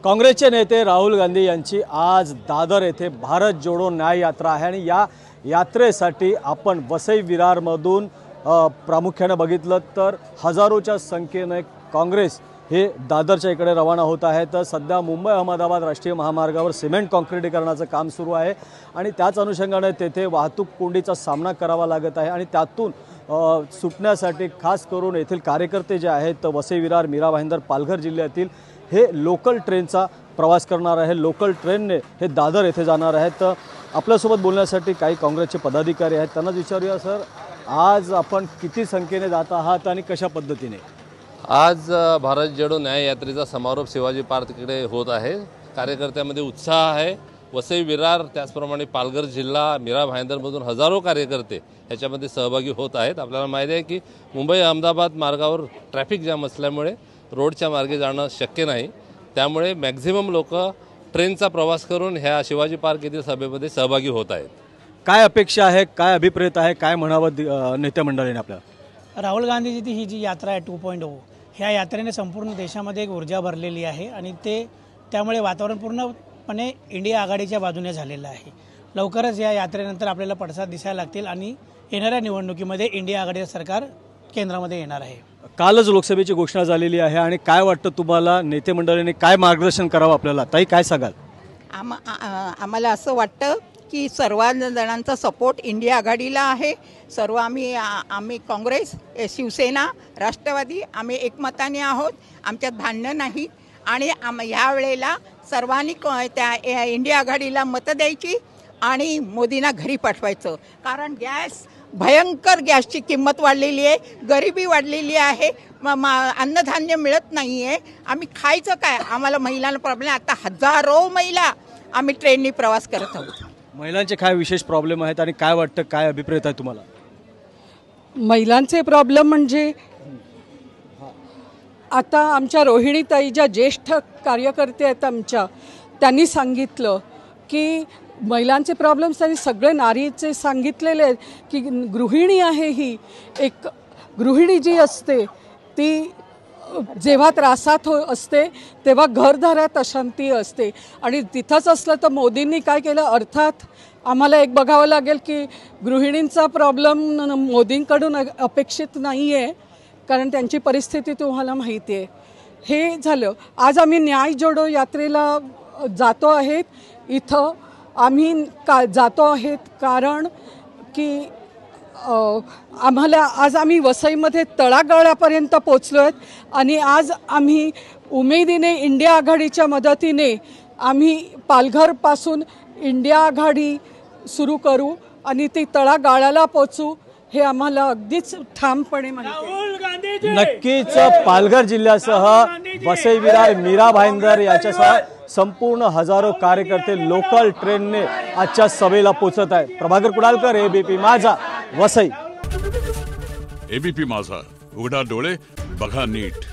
काँग्रेसचे नेते राहुल गांधी यांची आज दादर येथे भारत जोडो न्याय यात्रा आहे आणि या यात्रेसाठी आपण वसई विरारमधून प्रामुख्याने बघितलं तर हजारोच्या संख्येने काँग्रेस हे दादरच्या इकडे रवाना होत आहे। तर सध्या मुंबई अहमदाबाद राष्ट्रीय महामार्गावर सिमेंट काँक्रिटीकरणाचं काम सुरू आहे आणि त्याच अनुषंगाने तेथे वाहतूक कोंडीचा सामना करावा लागत आहे आणि त्यातून सुटण्यासाठी खास करून येथील कार्यकर्ते जे आहेत वसई विरार मीरा भाईंदर पालघर जिल्ह्यातील हे लोकल ट्रेनचा प्रवास करणार आहे। लोकल ट्रेनने हे दादर येथे जाणार आहेत। तर आपल्यासोबत बोलण्यासाठी काही काँग्रेसचे पदाधिकारी आहेत, त्यांना विचारूया सर, आज आपण किती संख्येने जात आहात आणि कशा पद्धतीने? आज भारत जोडो न्याय यात्रेचा समारोप शिवाजी पार्क तिकडे होत आहे। कार्यकर्त्यांमध्ये उत्साह आहे। वसई विरार त्याचप्रमाणे पालघर जिल्हा मीरा भाईंदरमधून हजारो कार्यकर्ते ह्याच्यामध्ये सहभागी होत आहेत। आपल्याला माहिती आहे की मुंबई अहमदाबाद मार्गावर ट्रॅफिक जाम असल्यामुळे रोडच्या मार्गे जाणं शक्य नाही, त्यामुळे मॅक्झिमम लोक ट्रेनचा प्रवास करून ह्या शिवाजी पार्क येथील सभेमध्ये सहभागी होत आहेत। काय अपेक्षा आहे, काय अभिप्रेत आहे, काय म्हणावं नेते मंडळीने आपल्या? राहुल गांधीची ही जी यात्रा आहे 2.0 ह्या यात्रेने संपूर्ण देशामध्ये एक ऊर्जा भरलेली आहे आणि त्यामुळे वातावरण पूर्णपणे इंडिया आघाडीच्या बाजूने झालेलं आहे। लवकरच या यात्रेनंतर आपल्याला पडसाद दिसायला लागतील आणि येणाऱ्या निवडणुकीमध्ये इंडिया आघाडीचं सरकार केंद्रामध्ये येणार आहे। कालच लोकसभेची घोषणा झालेली आहे आणि काय वाटतं तुम्हाला, नेते मंडळीने काय मार्गदर्शन करावं आपल्याला? ताई काय सांगाल? आम्हाला असं वाटतं की सर्व जणांचा सपोर्ट इंडिया आघाडीला आहे। सर्व आम्ही काँग्रेस, शिवसेना, राष्ट्रवादी आम्ही एकमताने आहोत, आमच्यात भांडणं नाही आणि ह्या वेळेला सर्वांनी त्या इंडिया आघाडीला मतं द्यायची आणि मोदींना घरी पाठवायचं। कारण भयंकर गॅसची किंमत वाढलेली आहे, गरिबी वाढलेली आहे, अन्नधान्य मिळत नाही आहे, आम्ही खायचं काय? आम्हाला महिलांना प्रॉब्लेम, आता हजारो महिला आम्ही ट्रेननी प्रवास करत आहोत। महिलांचे काय विशेष प्रॉब्लेम आहेत आणि काय वाटतं, काय अभिप्रेत आहे तुम्हाला? महिलांचे प्रॉब्लेम म्हणजे आता आमच्या रोहिणीताई ज्या ज्येष्ठ कार्यकर्ते आहेत आमच्या, त्यांनी सांगितलं की महिलांचे प्रॉब्लेम्स आणि सगळे नारीचे सांगितलेले आहेत की गृहिणी आहे, ही एक गृहिणी जी असते ती जेव्हा त्रासात असते तेव्हा घरदारात अशांती असते आणि तिथंच असलं तर मोदींनी काय केलं? अर्थात आम्हाला एक बघावं लागेल की गृहिणींचा प्रॉब्लेम मोदींकडून अपेक्षित नाही आहे, कारण त्यांची परिस्थिती तुम्हाला माहिती आहे। हे झालं। आज आम्ही न्याय जोडो यात्रेला जातो आहेत। इथं आम्ही जातो आहेत कारण की आज आम्ही वसईमध्ये तळागाळापर्यंत पोचलो आहेत आणि आज आम्ही उमेदीने इंडिया आघाडीच्या मदतीने आम्ही पालघरपासून इंडिया आघाडी सुरू करू आणि ती तळागाळाला पोचू हे आम्हाला अगदीच ठामपणे माहिती आहे। नक्कीच पालघर जिल्ह्यासह वसई विरार मीरा भाईंदर याच्यासह संपूर्ण हजारो कार्यकर्ते लोकल ट्रेनने आजच्या सभेला पोहोचत आहेत। प्रभाकर कुडालकर, एबीपी माझा, वसई। एबीपी माझा, उघडा डोळे बघा नीट।